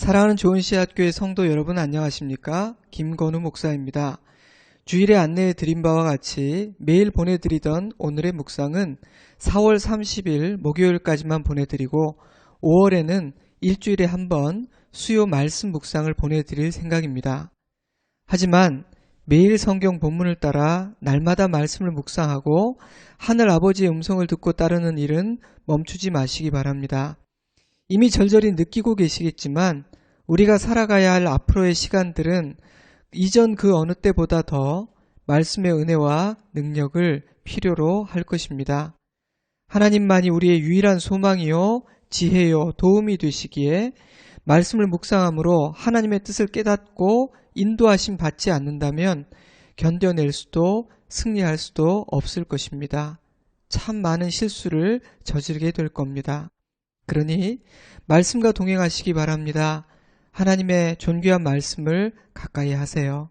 사랑하는 좋은씨앗교회 성도 여러분 안녕하십니까? 김건우 목사입니다. 주일에 안내해 드린 바와 같이 매일 보내드리던 오늘의 묵상은 4월 30일 목요일까지만 보내드리고 5월에는 일주일에 한 번 수요 말씀 묵상을 보내드릴 생각입니다. 하지만 매일 성경 본문을 따라 날마다 말씀을 묵상하고 하늘 아버지의 음성을 듣고 따르는 일은 멈추지 마시기 바랍니다. 이미 절절히 느끼고 계시겠지만 우리가 살아가야 할 앞으로의 시간들은 이전 그 어느 때보다 더 말씀의 은혜와 능력을 필요로 할 것입니다. 하나님만이 우리의 유일한 소망이요 지혜요 도움이 되시기에 말씀을 묵상함으로 하나님의 뜻을 깨닫고 인도하심 받지 않는다면 견뎌낼 수도 승리할 수도 없을 것입니다. 참 많은 실수를 저지르게 될 겁니다. 그러니 말씀과 동행하시기 바랍니다. 하나님의 존귀한 말씀을 가까이 하세요.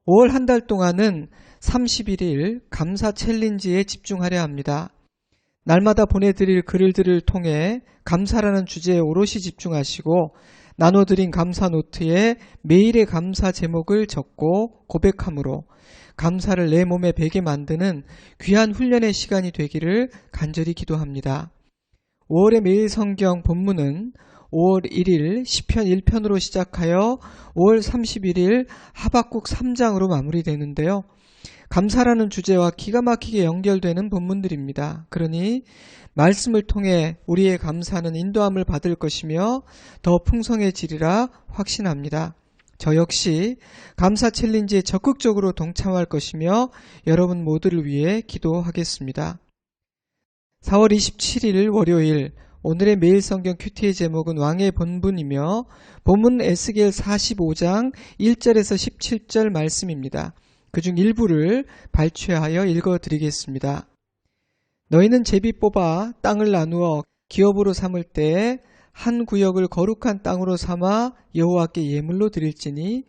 5월 한 달 동안은 31일 감사 챌린지에 집중하려 합니다. 날마다 보내드릴 글들을 통해 감사라는 주제에 오롯이 집중하시고 나눠드린 감사 노트에 매일의 감사 제목을 적고 고백함으로 감사를 내 몸에 배게 만드는 귀한 훈련의 시간이 되기를 간절히 기도합니다. 5월의 매일 성경 본문은 5월 1일 시편 1편으로 시작하여 5월 31일 하박국 3장으로 마무리되는데요. 감사라는 주제와 기가 막히게 연결되는 본문들입니다. 그러니 말씀을 통해 우리의 감사는 인도함을 받을 것이며 더 풍성해지리라 확신합니다. 저 역시 감사 챌린지에 적극적으로 동참할 것이며 여러분 모두를 위해 기도하겠습니다. 4월 27일 월요일 오늘의 매일 성경 큐티의 제목은 왕의 본분이며 본문 에스겔 45장 1절에서 17절 말씀입니다. 그중 일부를 발췌하여 읽어드리겠습니다. 너희는 제비 뽑아 땅을 나누어 기업으로 삼을 때에 한 구역을 거룩한 땅으로 삼아 여호와께 예물로 드릴지니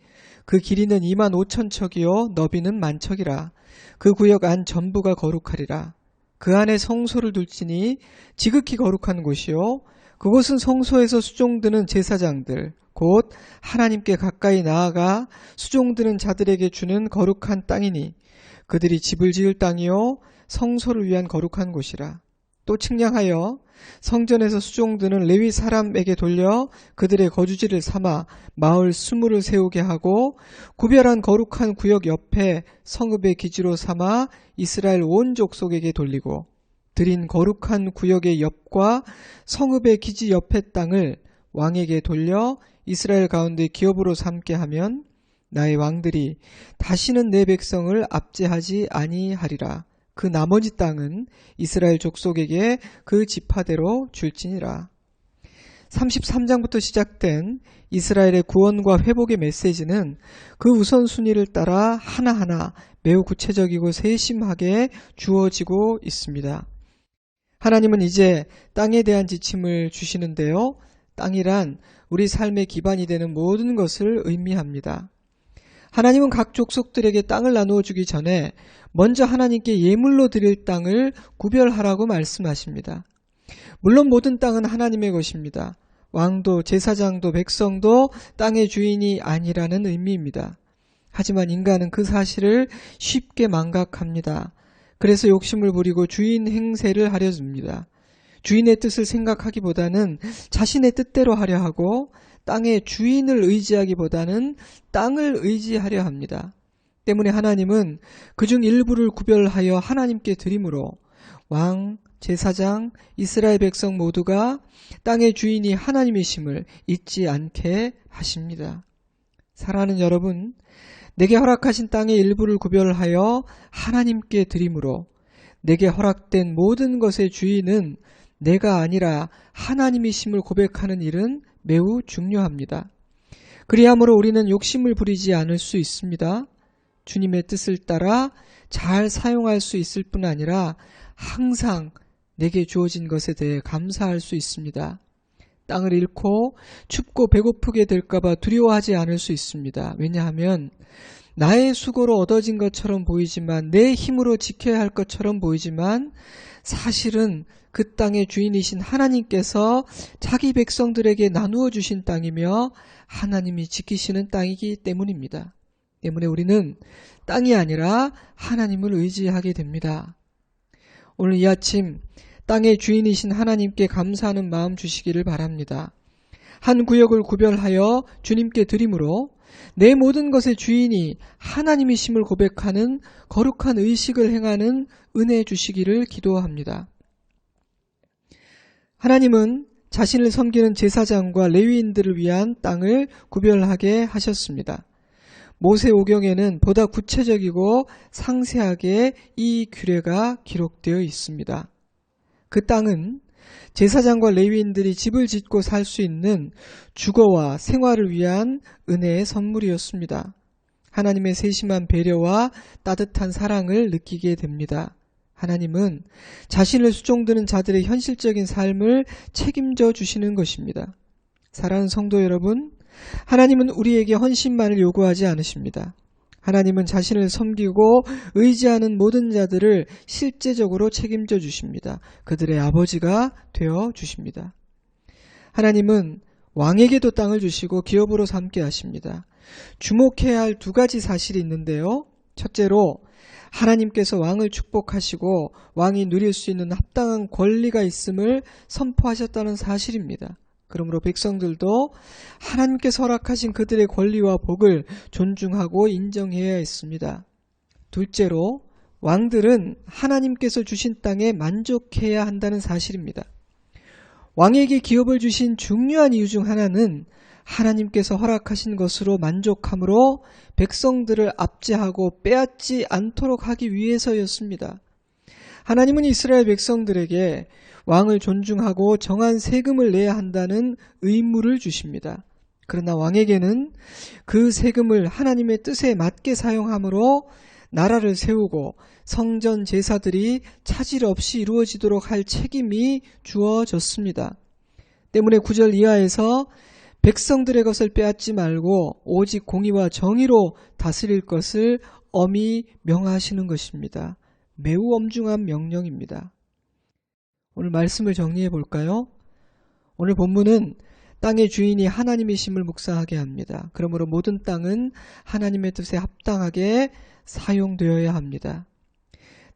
그 길이는 2만 5천 척이요 너비는 만 척이라. 그 구역 안 전부가 거룩하리라. 그 안에 성소를 둘지니 지극히 거룩한 곳이요 그곳은 성소에서 수종드는 제사장들 곧 하나님께 가까이 나아가 수종드는 자들에게 주는 거룩한 땅이니 그들이 집을 지을 땅이요 성소를 위한 거룩한 곳이라. 또 측량하여 성전에서 수종드는 레위 사람에게 돌려 그들의 거주지를 삼아 마을 수물을 세우게 하고 구별한 거룩한 구역 옆에 성읍의 기지로 삼아 이스라엘 온 족속에게 돌리고 드린 거룩한 구역의 옆과 성읍의 기지 옆의 땅을 왕에게 돌려 이스라엘 가운데 기업으로 삼게 하면 나의 왕들이 다시는 내 백성을 압제하지 아니하리라. 그 나머지 땅은 이스라엘 족속에게 그 지파대로 줄지니라. 33장부터 시작된 이스라엘의 구원과 회복의 메시지는 그 우선순위를 따라 하나하나 매우 구체적이고 세심하게 주어지고 있습니다. 하나님은 이제 땅에 대한 지침을 주시는데요. 땅이란 우리 삶의 기반이 되는 모든 것을 의미합니다. 하나님은 각 족속들에게 땅을 나누어 주기 전에 먼저 하나님께 예물로 드릴 땅을 구별하라고 말씀하십니다. 물론 모든 땅은 하나님의 것입니다. 왕도 제사장도 백성도 땅의 주인이 아니라는 의미입니다. 하지만 인간은 그 사실을 쉽게 망각합니다. 그래서 욕심을 부리고 주인 행세를 하려 듭니다. 주인의 뜻을 생각하기보다는 자신의 뜻대로 하려 하고 땅의 주인을 의지하기보다는 땅을 의지하려 합니다. 때문에 하나님은 그중 일부를 구별하여 하나님께 드림으로 왕, 제사장, 이스라엘 백성 모두가 땅의 주인이 하나님이심을 잊지 않게 하십니다. 사랑하는 여러분, 내게 허락하신 땅의 일부를 구별하여 하나님께 드림으로 내게 허락된 모든 것의 주인은 내가 아니라 하나님이심을 고백하는 일은 매우 중요합니다. 그리함으로 우리는 욕심을 부리지 않을 수 있습니다. 주님의 뜻을 따라 잘 사용할 수 있을 뿐 아니라 항상 내게 주어진 것에 대해 감사할 수 있습니다. 땅을 잃고 춥고 배고프게 될까봐 두려워하지 않을 수 있습니다. 왜냐하면 나의 수고로 얻어진 것처럼 보이지만 내 힘으로 지켜야 할 것처럼 보이지만 사실은 그 땅의 주인이신 하나님께서 자기 백성들에게 나누어 주신 땅이며 하나님이 지키시는 땅이기 때문입니다. 때문에 우리는 땅이 아니라 하나님을 의지하게 됩니다. 오늘 이 아침 땅의 주인이신 하나님께 감사하는 마음 주시기를 바랍니다. 한 구역을 구별하여 주님께 드림으로 내 모든 것의 주인이 하나님이심을 고백하는 거룩한 의식을 행하는 은혜 주시기를 기도합니다. 하나님은 자신을 섬기는 제사장과 레위인들을 위한 땅을 구별하게 하셨습니다. 모세오경에는 보다 구체적이고 상세하게 이 규례가 기록되어 있습니다. 그 땅은 제사장과 레위인들이 집을 짓고 살 수 있는 주거와 생활을 위한 은혜의 선물이었습니다. 하나님의 세심한 배려와 따뜻한 사랑을 느끼게 됩니다. 하나님은 자신을 수종드는 자들의 현실적인 삶을 책임져 주시는 것입니다. 사랑하는 성도 여러분, 하나님은 우리에게 헌신만을 요구하지 않으십니다. 하나님은 자신을 섬기고 의지하는 모든 자들을 실제적으로 책임져 주십니다. 그들의 아버지가 되어 주십니다. 하나님은 왕에게도 땅을 주시고 기업으로 삼게 하십니다. 주목해야 할 두 가지 사실이 있는데요. 첫째로 하나님께서 왕을 축복하시고 왕이 누릴 수 있는 합당한 권리가 있음을 선포하셨다는 사실입니다. 그러므로 백성들도 하나님께서 허락하신 그들의 권리와 복을 존중하고 인정해야 했습니다. 둘째로 왕들은 하나님께서 주신 땅에 만족해야 한다는 사실입니다. 왕에게 기업을 주신 중요한 이유 중 하나는 하나님께서 허락하신 것으로 만족함으로 백성들을 압제하고 빼앗지 않도록 하기 위해서였습니다. 하나님은 이스라엘 백성들에게 왕을 존중하고 정한 세금을 내야 한다는 의무를 주십니다. 그러나 왕에게는 그 세금을 하나님의 뜻에 맞게 사용함으로 나라를 세우고 성전 제사들이 차질 없이 이루어지도록 할 책임이 주어졌습니다. 때문에 9절 이하에서 백성들의 것을 빼앗지 말고 오직 공의와 정의로 다스릴 것을 엄히 명하시는 것입니다. 매우 엄중한 명령입니다. 오늘 말씀을 정리해 볼까요? 오늘 본문은 땅의 주인이 하나님이심을 묵상하게 합니다. 그러므로 모든 땅은 하나님의 뜻에 합당하게 사용되어야 합니다.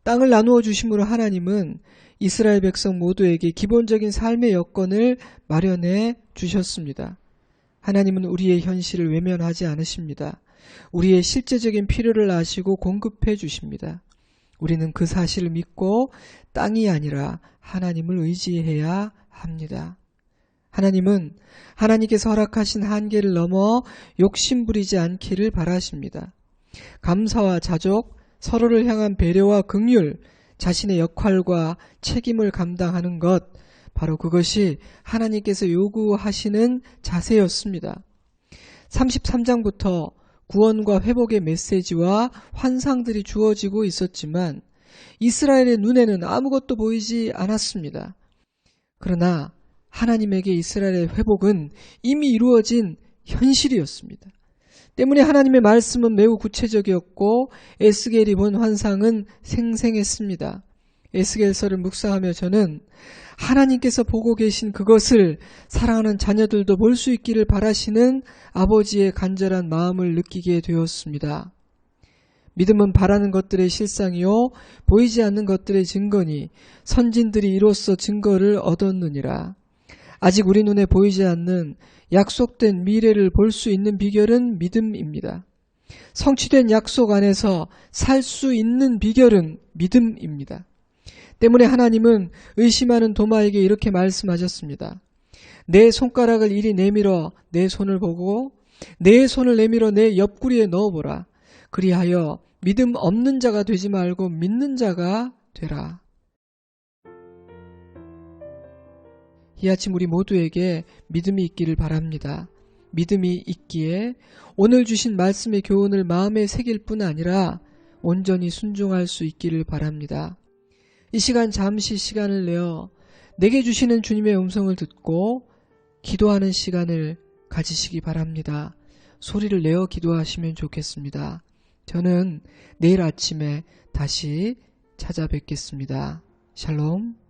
땅을 나누어 주심으로 하나님은 이스라엘 백성 모두에게 기본적인 삶의 여건을 마련해 주셨습니다. 하나님은 우리의 현실을 외면하지 않으십니다. 우리의 실제적인 필요를 아시고 공급해 주십니다. 우리는 그 사실을 믿고 땅이 아니라 하나님을 의지해야 합니다. 하나님은 하나님께서 허락하신 한계를 넘어 욕심부리지 않기를 바라십니다. 감사와 자족, 서로를 향한 배려와 긍휼, 자신의 역할과 책임을 감당하는 것, 바로 그것이 하나님께서 요구하시는 자세였습니다. 33장부터 구원과 회복의 메시지와 환상들이 주어지고 있었지만 이스라엘의 눈에는 아무것도 보이지 않았습니다. 그러나 하나님에게 이스라엘의 회복은 이미 이루어진 현실이었습니다. 때문에 하나님의 말씀은 매우 구체적이었고 에스겔이 본 환상은 생생했습니다. 에스겔서를 묵상하며 저는 하나님께서 보고 계신 그것을 사랑하는 자녀들도 볼 수 있기를 바라시는 아버지의 간절한 마음을 느끼게 되었습니다. 믿음은 바라는 것들의 실상이요 보이지 않는 것들의 증거니 선진들이 이로써 증거를 얻었느니라. 아직 우리 눈에 보이지 않는 약속된 미래를 볼 수 있는 비결은 믿음입니다. 성취된 약속 안에서 살 수 있는 비결은 믿음입니다. 때문에 하나님은 의심하는 도마에게 이렇게 말씀하셨습니다. 내 손가락을 이리 내밀어 내 손을 보고 내 손을 내밀어 내 옆구리에 넣어보라. 그리하여 믿음 없는 자가 되지 말고 믿는 자가 되라. 이 아침 우리 모두에게 믿음이 있기를 바랍니다. 믿음이 있기에 오늘 주신 말씀의 교훈을 마음에 새길 뿐 아니라 온전히 순종할 수 있기를 바랍니다. 이 시간 잠시 시간을 내어 내게 주시는 주님의 음성을 듣고 기도하는 시간을 가지시기 바랍니다. 소리를 내어 기도하시면 좋겠습니다. 저는 내일 아침에 다시 찾아뵙겠습니다. 샬롬.